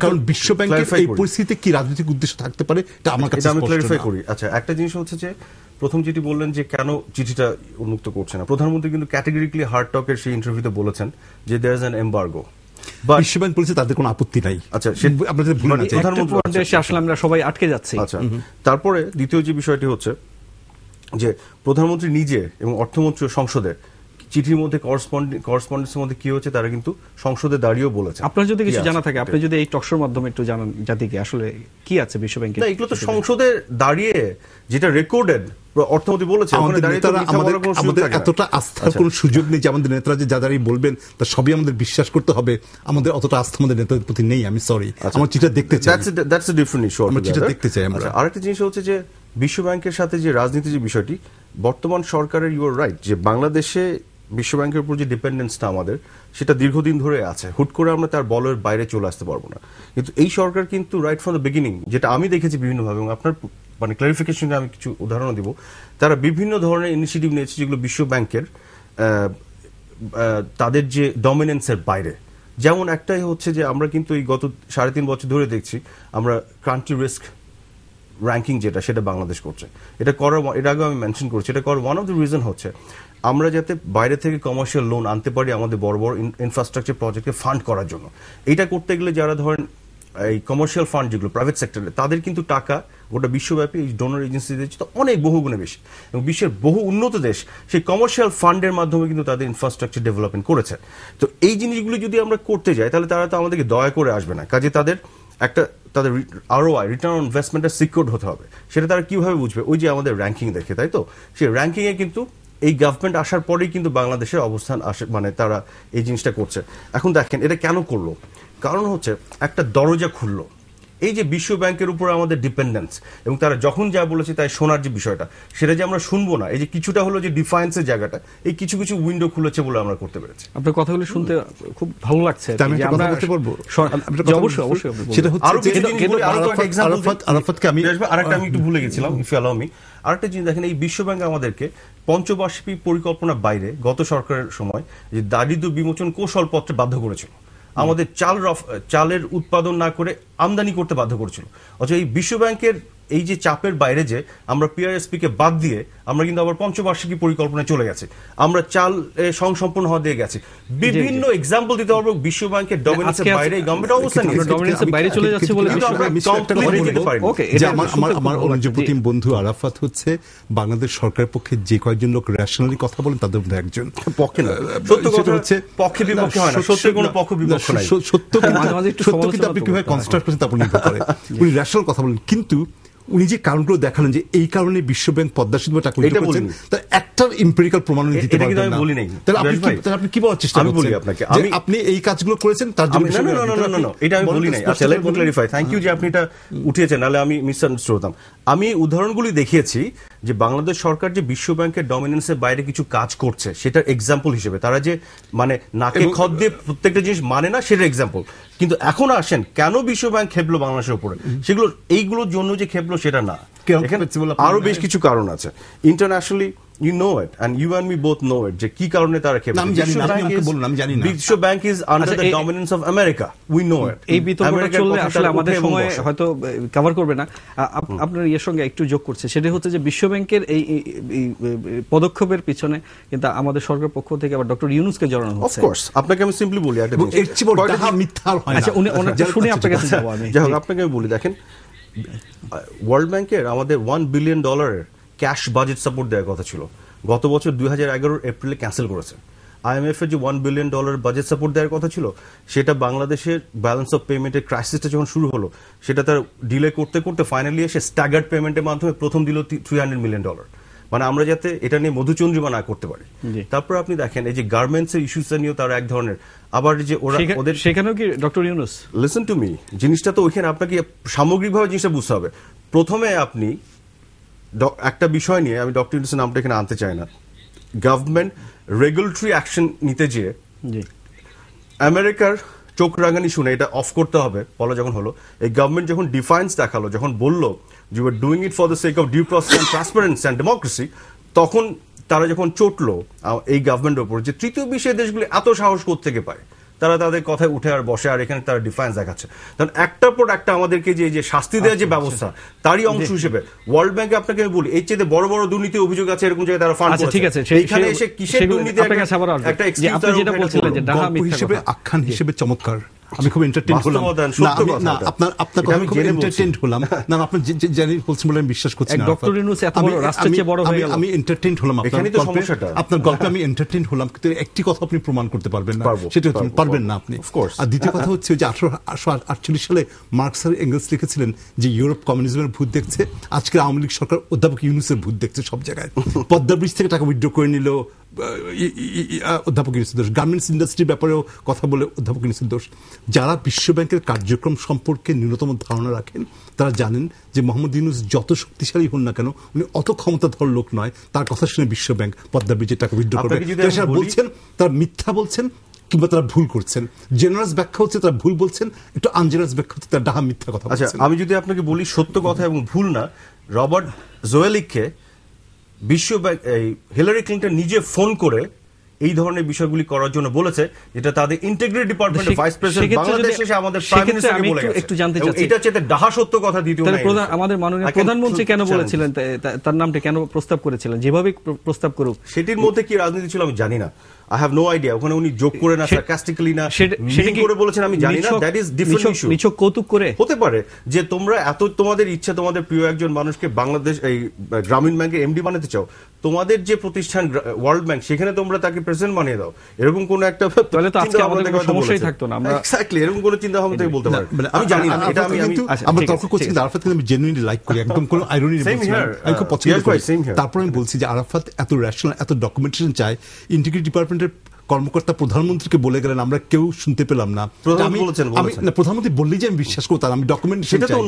কারণ বিশ্বব্যাংকের এই পরিস্থিতিতে কি রাজনৈতিক উদ্দেশ্য থাকতে পারে এটা আমার কাছে আমি ক্লারিফাই করি। আচ্ছা, একটা জিনিস হচ্ছে যে প্রথম যেটি বললেন যে কেন চিঠিটা উন্মুক্ত করছে না, প্রধানমন্ত্রী কিন্তু ক্যাটেগরিক্যালি হার্ড টকের সেই ইন্টারভিউতে বলেছেন যে দেয়ার ইজ অ্যান এমবার্গো। বিশ্বব্যাংক বলেছে তাদের কোনো আপত্তি নাই। আচ্ছা, আপনাদের ভুলে না, প্রধানমন্ত্রী আসলে আমরা সবাই আটকে যাচ্ছি। আচ্ছা, তারপরে দ্বিতীয় যে বিষয়টি হচ্ছে যে প্রধানমন্ত্রী নিজে এবং অর্থমন্ত্রী সংসদে চিঠির মধ্যে করেসপন্ডেন্সের মধ্যে কি হচ্ছে তারা কিন্তু সংসদে দাঁড়িয়েও বলেছে। আপনার যদি কিছু জানা থাকে, আপনি যদি এই টকশোর মাধ্যমে একটু জানান জাতিকে আসলে কি আছে বিশ্বব্যাংকে। এগুলো তো সংসদে দাঁড়িয়ে যেটা রেকর্ডেড অর্থমন্ত্রী বলেছে। আমাদের এতটা আস্থার কোনো সুযোগ নেই যে আমাদের নেতারা যে যা দাঁড়িয়ে বলবেন তা সবই আমাদের বিশ্বাস করতে হবে। আমাদের অতটা আস্থা আমাদের নেতাদের প্রতি নেই। আমি সরি, আমার চিঠিটা দেখতে চাই। That's a different issue. আমরা চিঠিটা দেখতে চাই। আমরা আরেকটা জিনিস হচ্ছে যে বিশ্বব্যাংকের সাথে যে রাজনীতি যে বিষয়টি, বর্তমান সরকারের, ইউ আর রাইট, যে বাংলাদেশে বিশ্বব্যাংকের উপর যে ডিপেন্ডেন্সটা আমাদের, সেটা দীর্ঘদিন ধরে আছে। হুট করে আমরা তার বলের বাইরে চলে আসতে পারবো না। কিন্তু এই সরকার কিন্তু রাইট ফ্রম দ্য বিগিনিং, যেটা আমি দেখেছি বিভিন্নভাবে, এবং আপনার ক্লারিফিকেশনে আমি কিছু উদাহরণ দিব, তারা বিভিন্ন ধরনের ইনিশিয়েটিভ নিয়েছে যেগুলো বিশ্বব্যাংকের তাদের যে ডমিনেন্সের বাইরে। যেমন একটাই হচ্ছে যে আমরা কিন্তু এই গত 3.5 বছর ধরে দেখছি আমরা কান্ট্রি রিস্ক র্যাঙ্কিং যেটা, সেটা বাংলাদেশ করছে। এটা আগে আমি মেনশন করছি, এটা করার ওয়ান অফ দ্য রিজন হচ্ছে আমরা যাতে বাইরে থেকে কমার্শিয়াল লোন আনতে পারি আমাদের বড় বড় ইনফ্রাস্ট্রাকচার প্রজেক্টকে ফান্ড করার জন্য। এইটা করতে গেলে যারা ধরেন এই কমার্শিয়াল ফান্ড যেগুলো প্রাইভেট সেক্টরে, তাদের কিন্তু টাকা গোটা বিশ্বব্যাপী এই ডোনার এজেন্সিদের চেয়ে অনেক বহুগুণে বেশি, এবং বিশ্বের বহু উন্নত দেশ সেই কমার্শিয়াল ফান্ডের মাধ্যমে কিন্তু তাদের ইনফ্রাস্ট্রাকচার ডেভেলপমেন্ট করেছে। তো এই জিনিসগুলো যদি আমরা করতে যাই তাহলে তারা তো আমাদেরকে দয়া করে আসবে না। কাজে তাদের একটা তাদের ROI রিটার্ন অন ইনভেস্টমেন্টের সিকিউরড হতে হবে। সেটা তারা কিভাবে বুঝবে? ওই যে আমাদের র্যাঙ্কিং দেখে, তাই তো? সেই র্যাঙ্কিং এ কিন্তু এই গভর্নমেন্ট আসার পরেই কিন্তু বাংলাদেশের অবস্থান আসে, মানে তারা এই জিনিসটা করছে। এখন দেখেন এটা কেন করলো? কারণ হচ্ছে একটা দরজা খুললো, এই যে বিশ্ব ব্যাংকের উপর আমাদের ডিপেন্ডেন্স, এবং তারা যখন যা বলেছে তাই শোনার যে বিষয়টা, সেটা যে আমরা শুনবো না, এই যে কিছুটা হলো যে ডিফারেন্সের জায়গাটা, এই কিছু কিছু উইন্ডো খুলেছে বলে আমরা করতে পেরেছি। আপনার কথাগুলো শুনতে খুব ভালো লাগছে। আমি একটা কথা বলতে পারবো? অবশ্যই অবশ্যই। সেটা হচ্ছে আরো কিছু জিনিস বলি, আরো কয়েকটা এক্সাম্পল আরাফাতকে আমি আরেকটা আমি একটু ভুলে গেছিলাম, ইফ ইউ অ্যালাউ মি। আরেকটা জিনিস দেখেন, এই বিশ্ব ব্যাংক আমাদেরকে পঞ্চবার্ষিকী পরিকল্পনার বাইরে গত সরকারের সময় যে দারিদ্র্য বিমোচন কৌশলপত্রে বাধ্য করেছিল, আমাদের চালের উৎপাদন না করে আমদানি করতে বাধ্য করেছিল। অথচ এই বিশ্ব ব্যাংকের এই যে চাপের বাইরে যে আমরা PRSP কে বাদ দিয়ে আমরা কিন্তু আবার পঞ্চবার্ষিকী পরিকল্পনায় চলে গেছি, আমরা চাল স্বয়ংসম্পূর্ণ হওয়া দিয়ে গেছি। বিভিন্ন এক্সাম্পল দিতে পারবো বিশ্ব ব্যাংকের ডমিনেন্সের বাইরে গভর্নমেন্ট অবস্থান নিয়েছে। ডমিনেন্সের বাইরে চলে যাচ্ছে বলে আমার অনুজপ্রতিম বন্ধু আরাফাত হচ্ছে বাংলাদেশ সরকারের পক্ষে যে কয়েকজন লোক রেশনালি কথা বলেন তাদের মধ্যে একজন। পক্ষে না, সত্য কথা হচ্ছে পক্ষে বিপক্ষে হয় না, সত্যের কোনো পক্ষ বিপক্ষ নাই। সত্য কিন্তু আপনি কিভাবে কনস্ট্রাক্ট করছেন তারপর নির্ভর করে। উনি রেশনাল কথা বলেন, কিন্তু উনি যে কারণগুলো দেখালেন যে এই কারণে বিশ্বব্যাংক পদ্মা সেতু টাকা উইথড্র করেছেন, তার একটা এম্পিরিক্যাল প্রমাণ দিতে পারবেন না। তাহলে আপনি কি বলার চেষ্টা করছেন? আপনি এই কাজগুলো করেছেন তার জন্য? না, এটা আমি বলি নাই। আচ্ছা, let me clarify. Thank you যে আপনি এটা উঠিয়েছেন, নাহলে আমি মিসআন্ডারস্ট্যান্ড হতাম। আমি উদাহরণগুলি দেখিয়েছি যে বাংলাদেশ সরকার যে বিশ্ব ব্যাংকের ডমিনেন্সের বাইরে কিছু কাজ করছে, সেটার এক্সাম্পল হিসেবে। তারা যে মানে নাকে খত দিয়ে প্রত্যেকটা জিনিস মানে না, সেটার এক্সাম্পল। কিন্তু এখন আসেন কেন বিশ্ব ব্যাংক খেপলো বাংলাদেশের উপরে, সেগুলো এইগুলোর জন্য যে খেপলো সেটা না, এখানে আরো বেশ কিছু কারণ আছে। Internationally you know it and you and me both know it যে কি কারণে তারা খেপলো। বিশ্ব bank is under the dominance of America, we know it। এই বিতর্কটা চললে আসলে আমাদের সময় হয়তো কভার করবে না। আপনার এর সঙ্গে একটু যোগ করছে, সেটা হচ্ছে যে বিশ্ব ব্যাংকের এই পদক্ষেপের পিছনে কিন্তু আমাদের সরকার পক্ষ থেকে আবার ডক্টর ইউনূসকে জড়ানো হচ্ছে। অফ কোর্স, আপনাকে আমি সিম্পলি বলি একটা জিনিস, আচ্ছা উনি ওনারটা শুনে আপনার কাছে যাব আমি। যাই হোক, আপনাকে আমি বলি, দেখেন ওয়ার্ল্ড ব্যাংকের আমাদের $1 বিলিয়ন ক্যাশ বাজেট সাপোর্ট দেওয়ার কথা ছিল, গত বছর 2011 এপ্রিলে ক্যান্সেল করেছে। IMF এর যে $1 বিলিয়ন বাজেট সাপোর্ট দেওয়ার কথা ছিল, সেটা বাংলাদেশের ব্যালেন্স অফ পেমেন্টের ক্রাইসিসটা যখন শুরু হলো, সেটা তার ডিলে করতে করতে ফাইনালি এসে স্ট্যাগার্ড পেমেন্টের মাধ্যমে প্রথম দিল $300 মিলিয়ন। মানে আমরা যাতে এটা নিয়ে মধুচন্দ্রিমা না করতে পারি। তারপর আপনি দেখেন এই যে গার্মেন্টস এর ইস্যুটা নিয়েও তারা এক ধরনের, আবার যে ওদের সেখানেও কি doctor Yunus, listen to me, জিনিসটা তো ওইখানে আপনাকে সামগ্রিকভাবে জিনিসটা বুঝতে হবে। প্রথমে আপনি একটা বিষয় নিয়ে, আমি ডক্টর ইউনূসের নামটা এখানে আনতে চাই না, গভর্নমেন্ট রেগুলেটরি অ্যাকশন নিতে যেয়ে আমেরিকার চোখ রাঙানি শুনে এটা অফ করতে হবে বলা যখন হলো, এই গভর্নমেন্ট যখন ডিফারেন্স দেখালো, যখন বললো you are doing it for the sake of due process and transparency and democracy, তখন তারা যখন চটলো এই গভর্নমেন্টের উপর যে তৃতীয় বিশ্বের দেশগুলি এত সাহস কোত্থেকে পায়, তারা তাদের কথায় উঠে আর বসে, আর এখানে তারা ডিফারেন্স দেখাচ্ছে। কারণ একটার পর একটা আমাদেরকে যে শাস্তি দেওয়ার যে ব্যবস্থা, তারই অংশ হিসেবে ওয়ার্ল্ড ব্যাংকে আপনাকে আমি বলি, এর চেয়ে বড় বড় দুর্নীতি অভিযোগ আছে এরকম জায়গায় তারা ফান্ড করছে। ঠিক আছে, এখানে এসে কিসের দুর্নীতি একটা এক্সকিউজ যেটা বলছিলেন যে ডাহা মিথ্যা হিসেবে, আখ্যান হিসেবে চমৎকার। আমি খুব এন্টারটেইন হলাম। আপনার কথা খুব এন্টারটেইন হলাম। না, আপনি জানি বলছেন বলে আমি বিশ্বাস করছি না। ডক্টর ইউনূস এত বড় রাষ্ট্রের চেয়ে বড় হয়ে গেল। আমি এন্টারটেইন হলাম আপনার গল্পে, আমি এন্টারটেইন হলাম, কিন্তু একটি কথা আপনি প্রমাণ করতে পারবেন না, সেটা পারবেন না আপনি। আর দ্বিতীয় কথা হচ্ছে যে 1848 সালে মার্কস আর এঙ্গেলস লিখেছিলেন যে ইউরোপ কমিউনিজমের ভূত দেখছে, আজকে আওয়ামী লীগ সরকার অধ্যাপক ইউনূসের ভূত দেখছে সব জায়গায়। পদ্মা ব্রিজ থেকে টাকা উইথড্র করে নিল অধ্যাপক ইউনূসের দোষ, গার্মেন্টস ইন্ডাস্ট্রির ব্যাপারেও কথা বলে অধ্যাপক ইউনূসের দোষ। যারা বিশ্ব ব্যাংকের কার্যক্রম সম্পর্কে ন্যূনতম ধারণা রাখেন তারা জানেন যে মোহাম্মদ ইউনূস যত শক্তিশালী হন না কেন, উনি অত ক্ষমতাধর লোক নয়। তার কথা শুনে বিশ্ব ব্যাংক পদ্মা ব্রিজের টাকা উইথড্র করবে বলছেন, তারা মিথ্যা বলছেন কিংবা তারা ভুল করছেন। জেনারেস ব্যাখ্যা হচ্ছে তারা ভুল বলছেন, একটু আনজেনারেস ব্যাখ্যা হচ্ছে তারা ডাহা মিথ্যা কথা বলছেন। আচ্ছা, আমি যদি আপনাকে বলি সত্য কথা এবং ভুল না, রবার্ট জোয়েলিককে বিশ্ব ব্যাংক হিলারি ক্লিনটন নিজে ফোন করে এই ধরনের বিষয়গুলি করার জন্য বলেছে, যেটা তাদের ইন্টিগ্রিটি ডিপার্টমেন্টের ভাইস প্রেসিডেন্ট বাংলাদেশ এসে আমাদের প্রাইম মিনিস্টারকে বলে গেছে। একটু জানতে চাচ্ছি এটা চেয়ে ডাহা সত্য কথা দ্বিতীয় নাই। আমাদের মাননীয় প্রধানমন্ত্রী কেন বলেছিলেন, তার নামটা কেন প্রস্তাব করেছিলেন, যেভাবে প্রস্তাব করুক, সেটির মধ্যে কি রাজনীতি ছিল আমি জানি না। I have no idea, ওখানে উনি যোগ করে না সার্কাস্টিক্যালি না সেটা করে বলেছেন আমি জানি না। That is different issue. নিছক কৌতুক করে হতে পারে যে তোমরা এত তোমাদের ইচ্ছা, তোমাদের প্রিয় একজন মানুষকে বাংলাদেশ এই গ্রামীণ ব্যাংকের এমডি বানাতে চাও, তোমাদের যে প্রতিষ্ঠান ওয়ার্ল্ড ব্যাংক, সেখানে তোমরা তাকে প্রেসিডেন্ট বানিয়ে দাও, এরকম কোন একটা তাহলে তো আজকে আমাদের কোনো সমস্যাই থাকতো না। আমরা এক্স্যাক্টলি এরকম কোন চিন্তা ভাবনা থেকে বলতে পারি। আমি জানি না, এটা আমি আমরা তর্ক করছি, কিন্তু আরাফাত কিন্তু আমি জেনুইনলি লাইক করি, একদম কোনো আইরনি নেই, আমি খুব পছন্দ করি। তারপর আমি বলছি যে আরাফাত এত রেশনাল, এত ডকুমেন্টেশন চায়। ইন্টিগ্রিটি ডিপার্টমেন্টের কর্মকর্তা প্রধানমন্ত্রীকে বলে গেলেন, আমরা কেউ শুনতে পেলাম না। প্রধানমন্ত্রী বললেই যে আমি বিশ্বাস করি তার, আমি ডকুমেন্টেশন চাই,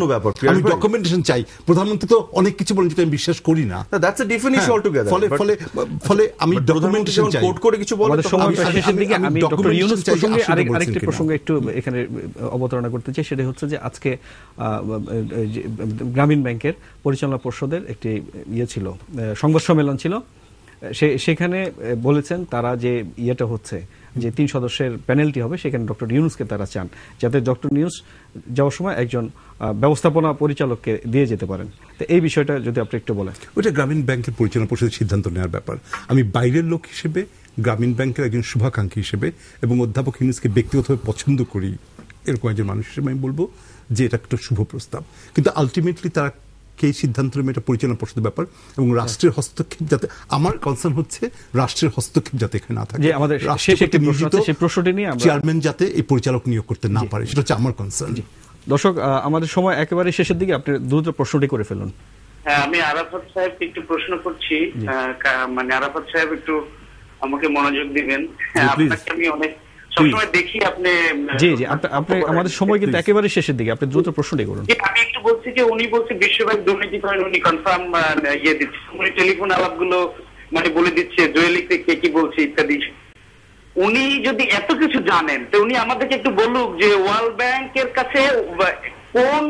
আমি ডকুমেন্টেশন চাই। প্রধানমন্ত্রী তো অনেক কিছু বলেন যেটা আমি বিশ্বাস করি না। That's a different issue altogether. ফলে আমি ডকুমেন্টেশন চাই। কোড করে কিছু বলে, তো সময়টা শেষের দিকে আমি ডক্টর ইউনূস প্রসঙ্গে আরেকটি প্রসঙ্গে একটু এখানে অবতারণা করতে চাই। সেটা হচ্ছে যে আজকে গ্রামীণ ব্যাংকের পরিচালনা পর্ষদের একটি ছিল, সংবাদ সম্মেলন ছিল। সেখানে বলেছেন তারা যে ইয়েটা হচ্ছে যে 3 সদস্যের প্যানেলটি হবে, সেখানে ডক্টর ইউনূসকে তারা চান, যাতে ডক্টর ইউনূস যাওয়ার সময় একজন ব্যবস্থাপনা পরিচালককে দিয়ে যেতে পারেন। তো এই বিষয়টা যদি আপনি একটু বলেন। ওইটা গ্রামীণ ব্যাংকের পরিচালনা পরিষদের সিদ্ধান্ত নেওয়ার ব্যাপার। আমি বাইরের লোক হিসেবে, গ্রামীণ ব্যাংকের একজন শুভাকাঙ্ক্ষী হিসেবে এবং অধ্যাপক ইউনূসকে ব্যক্তিগতভাবে পছন্দ করি এরকম একজন মানুষ হিসেবে আমি বলবো যে এটা একটা শুভ প্রস্তাব। কিন্তু আলটিমেটলি তারা কে সিদ্ধান্ত নেবে এটা পরিচালনা পর্ষদের ব্যাপার, এবং রাষ্ট্রের হস্তক্ষেপ যাতে, আমার কনসার্ন হচ্ছে রাষ্ট্রের হস্তক্ষেপ যাতে এখানে না থাকে, আমাদের শেষ একটি প্রশ্ন আছে, সেই প্রশ্নটি নিয়ে আমরা চেয়ারম্যান যাতে এই পরিচালক নিয়োগ করতে না পারে, সেটা হচ্ছে আমার কনসার্ন। দর্শক, আমাদের সময় একেবারে শেষের দিকে, আপনি দ্রুত প্রশ্নটি করে ফেলুন। হ্যাঁ, আমি আরাফাত সাহেবকে একটু প্রশ্ন করছি, মানে আরাফাত সাহেব একটু আমাকে মনোযোগ দিবেন। আপনাকে আমি অনেক সবসময় দেখি, আপনি জি আপনি আমাদের সময় কিন্তু একেবারে শেষের দিকে, আপনি দ্রুত প্রশ্নটি করুন। আমি একটু বলছি যে উনি বলছে বিশ্বব্যাংক দুর্নীতি করেন, উনি কনফার্ম ইয়ে দিচ্ছে, উনি টেলিফোন আলাপগুলো মানে বলে দিচ্ছে, জুয়েলিতে কে কি বলছে ইত্যাদি। উনি যদি এত কিছু জানেন, তো উনি আমাদেরকে একটু বলুক যে ওয়ার্ল্ড ব্যাংকের কাছে কোন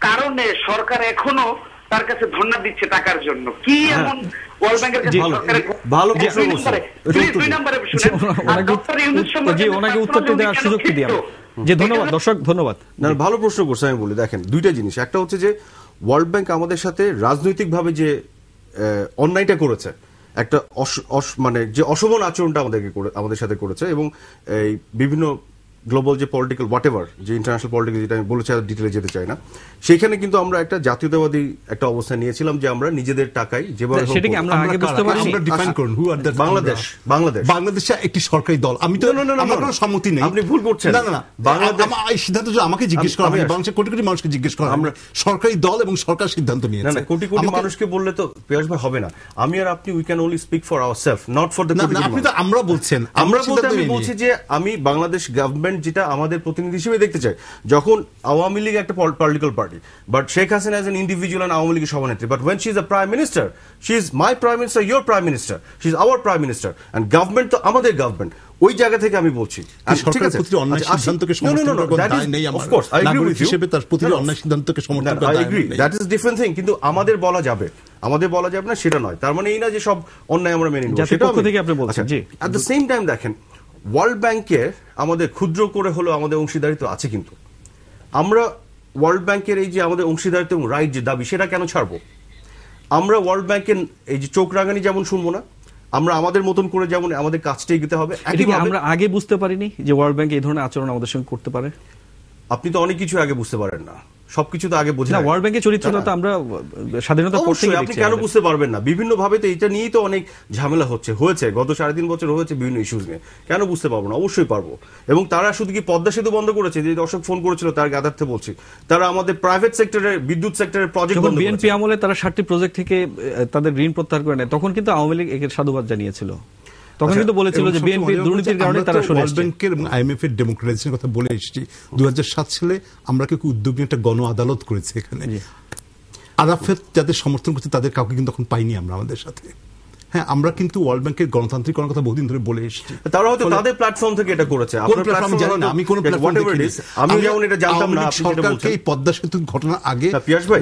কারণে সরকার এখনো তার কাছে ধন্যবাদ দিচ্ছে টাকার জন্য, কি এমন ওয়ার্ল্ড ব্যাংকের কাছে সরকারের ভালো প্রশ্ন করছে। 2 নম্বরে শুনেন, ডক্টর ইউনূস সম্বন্ধে ওনাকে উত্তরটা দেওয়ার সুযোগ কি দিই। যে ধন্যবাদ দর্শক, ধন্যবাদ। না, ভালো প্রশ্ন করছে। আমি বলি, দেখেন দুইটা জিনিস, একটা হচ্ছে যে ওয়ার্ল্ড ব্যাংক আমাদের সাথে রাজনৈতিকভাবে যে অন্যায়টা করেছে, একটা মানে যে অশোভন আচরণটা আমাদের সাথে করেছে, এবং এই বিভিন্ন গ্লোবাল যে পলিটিক্যাল হোয়াটএভার, যে ইন্টারন্যাশনাল পলিটিক্যাল, যেটা আমি বলেছি, ডিটেলে যেতে চাই না, সেইখানে কিন্তু আমরা একটা জাতীয়তাবাদী একটা অবস্থান নিয়েছিলাম যে আমরা নিজেদের টাকায় যেভাবে, সেটাকে আমরা আগে বুঝতে পারিনি। আমরা ডিফাইন করুন হু আর দ্যাট। বাংলাদেশ একটি সরকারি দল। আমি তো আমার কোনো সম্মতি নেই, আপনি ভুল করছেন। না, বাংলাদেশ এই সিদ্ধান্ত আমাকে জিজ্ঞেস করা হয়, বাংলাদেশের কোটি কোটি মানুষকে জিজ্ঞেস করা, আমরা সরকারি দল এবং সরকার সিদ্ধান্ত নিয়েছে। না, কোটি কোটি মানুষকে বললে তো পেয়াস ভাই হবে না। আমি আর আপনি, we can only speak for ourself, not for the crore crore. আপনি তো আমরা বলছেন, আমরা বলতে আমি বলছি যে আমি বাংলাদেশ গভর্নমেন্ট যেটা আমাদের প্রতিনিধি হিসেবে দেখতে চাই। যখন আওয়ামী লীগ একটা political party, but Sheikh Hasina as an individual and Awami লীগের সভানেত্রী, but when she is a prime minister, she is my prime minister, your prime minister, she is our prime minister, and government তো আমাদের গভর্নমেন্ট। ওই জায়গা থেকে আমি বলছি, সরকারের প্রতি অন্যায় সিদ্ধান্তকে সমর্থন করার দায় নেই আমার, নাগরিক হিসেবে তার প্রতি অন্যায় সিদ্ধান্তকে সমর্থন করার দায় নেই। That is different thing. কিন্তু আমাদের বলা যাবে না সেটা নয়, তার মানে এই না যে সব অন্যায় আমরা মেনে নিব, সেটা থেকে আপনি বলছেন। জি, এট দ্য সেম টাইম দেখেন, ওয়ার্ল্ড ব্যাংকে আমাদের ক্ষুদ্র করে হলো আমাদের অংশীদারিত্ব আছে, কিন্তু আমরা ওয়ার্ল্ড ব্যাংকের এই যে আমাদের অংশীদারিত্ব এবং রাইট যে দাবি, সেটা কেন ছাড়বো? আমরা ওয়ার্ল্ড ব্যাংকের এই যে চোখ রাঙানি যেমন শুনবো না, আমরা আমাদের মতন করে যেমন আমাদের কাজটা এগোতে হবে। আমরা আগে বুঝতে পারিনি যে ওয়ার্ল্ড ব্যাংক এই ধরনের আচরণ আমাদের সঙ্গে করতে পারে। আপনি তো অনেক কিছু আগে বুঝতে পারেন না, সবকিছু তো আগে বোঝেন না। ওয়ার্ল্ড ব্যাংকের চরিত্রটা তো আমরা স্বাধীনতা পর থেকে আপনি কেন বুঝতে পারবেন না? বিভিন্ন ভাবে তো এটা নিয়েই তো অনেক ঝামেলা হয়েছে গত 3.5 বছর হয়েছে বিভিন্ন ইস্যুস নিয়ে। কেন বুঝতে পারবো না? অবশ্যই পারবো। এবং তারা শুধু কি পদ্মা সেতু বন্ধ করেছে, যে দর্শক ফোন করেছিল তার গাদার্থে বলছি, তারা আমাদের প্রাইভেট সেক্টরে বিদ্যুৎ সেক্টরের প্রজেক্ট বন্ধ করেছে। বিএনপি আমলে তারা 7টি প্রজেক্ট থেকে তাদের ঋণ প্রত্যাহার করে নেয়, তখন কিন্তু আওয়ামী লীগ এর সাধুবাদ জানিয়েছিল। তখন কিন্তু বলেছিল যে বিএনপি দুর্নীতির কারণে তারা সরে এসেছে। ওয়ার্ল্ড ব্যাংকের এবং আইএমএফ এর ডেমোক্রেটাইজেশনের কথা বলে এসেছি। 2007 সালে আমরা কিন্তু উদ্যোগী একটা গণ আদালত করেছি এখানে। আরাফাত যাদের সমর্থন করছে তাদের কাউকে কিন্তু তখন পাইনি আমরা আমাদের সাথে। হ্যাঁ, আমরা কিন্তু ওয়ার্ল্ড ব্যাংকের গণতান্ত্রিকরণের কথা বহুদিন ধরে বলে এসেছি। তারা হয়তো তাদের প্ল্যাটফর্ম থেকে এটা করেছে, আপনার প্ল্যাটফর্ম জানি না, আমি কোন প্ল্যাটফর্ম দেখিনি। আমি যেমন এটা জানতাম না। আপনি যেটা বলছেন এই পদ্মা সেতুর ঘটনার আগে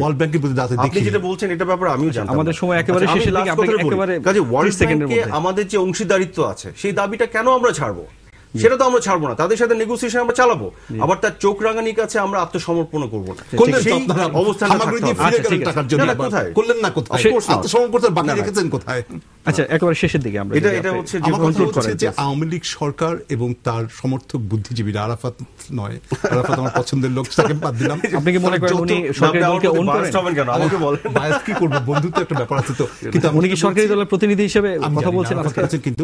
ওয়ার্ল্ড ব্যাংকের প্রতি দাঁতে দেখি, আপনি যেটা বলছেন এটা ব্যাপারে আমিও জানতাম। আমাদের সময় একেবারে শেষের দিকে, আপনি একেবারে কাজে ওয়ার্ল্ড ব্যাংকে আমাদের যে অংশীদারিত্ব আছে সেই দাবিটা কেন আমরা ছাড়বো? সেটা তো আমরা ছাড়বো না, তাদের সাথে নেগোসিয়েশন আমরা চালাবো, আবার তার চোখ রাঙানির কাছে আমরা আত্মসমর্পণ করবো না। সেই অবস্থানটা থাকতে হবে। ফিরে গেলেন টাকার জন্য, না, কোথায় করলেন না, কোথায় আত্মসমর্পণ করতে বাকি রেখেছেন কোথায়? আচ্ছা, একেবারে শেষের দিকে আমরা এটা হচ্ছে আমার কথা হচ্ছে যে আওয়ামী লীগ সরকার এবং তার সমর্থক বুদ্ধিজীবীরা, আরাফাত নয়, আরাফাত আমার পছন্দের লোক, তাকে বাদ দিলাম। আপনি কি মনে করেন উনি সরকারি দলকে ওন করেন? কেন আমাকে বলেন, বায়াস কি করব, বন্ধুত্ব একটা ব্যাপার আছে তো। কিন্তু উনি কি সরকারি দলের প্রতিনিধি হিসেবে কথা বলছেন আজকে? কিন্তু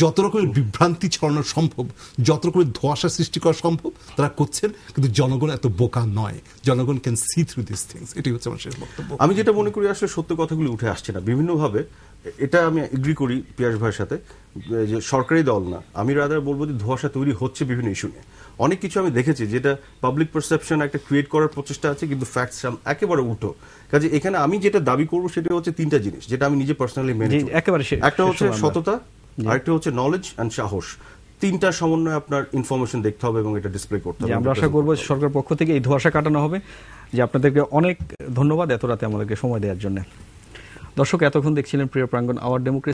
যত রকমের বিভ্রান্তি ছড়ানো সম্ভব, যত রকমের ধোঁয়াশা সৃষ্টি করা সম্ভব তারা করছেন, কিন্তু জনগণ এত বোকা নয়, জনগণ can see through this things. এটাই হচ্ছে আমার শেষ বক্তব্য। আমি যেটা মনে করি আসলে সত্য কথাগুলো উঠে আসছে না বিভিন্নভাবে, এটা আমি এগ্রি করি পিয়াস ভাইয়ের সাথে যে সরকারি দল না, আমি রাদার বলবো যে ধোঁয়াশা তৈরি হচ্ছে বিভিন্ন ইস্যু নিয়ে। অনেক কিছু আমি দেখেছি যেটা পাবলিক পারসেপশন একটা ক্রিয়েট করার প্রচেষ্টা আছে, কিন্তু ফ্যাক্টস একেবারে উল্টো। কাজে এখানে আমি যেটা দাবি করবো সেটা হচ্ছে তিনটা জিনিস যেটা আমি নিজে পার্সোনালি মেনে চলি। একটা হচ্ছে সততা, আরেকটা হচ্ছে নলেজ অ্যান্ড সাহস। তিনটা সমন্বয়ে আপনার ইনফরমেশন দেখতে হবে এবং এটা ডিসপ্লে করতে হবে। আমরা আশা করবো সরকার পক্ষ থেকে এই ধোঁয়াশা কাটানো হবে। যে আপনাদেরকে অনেক ধন্যবাদ এত রাতে আমাদেরকে সময় দেওয়ার জন্য। দর্শক, এতক্ষণ দেখছিলেন প্রিয় প্রাঙ্গণ আওয়ার ডেমোক্রেসি।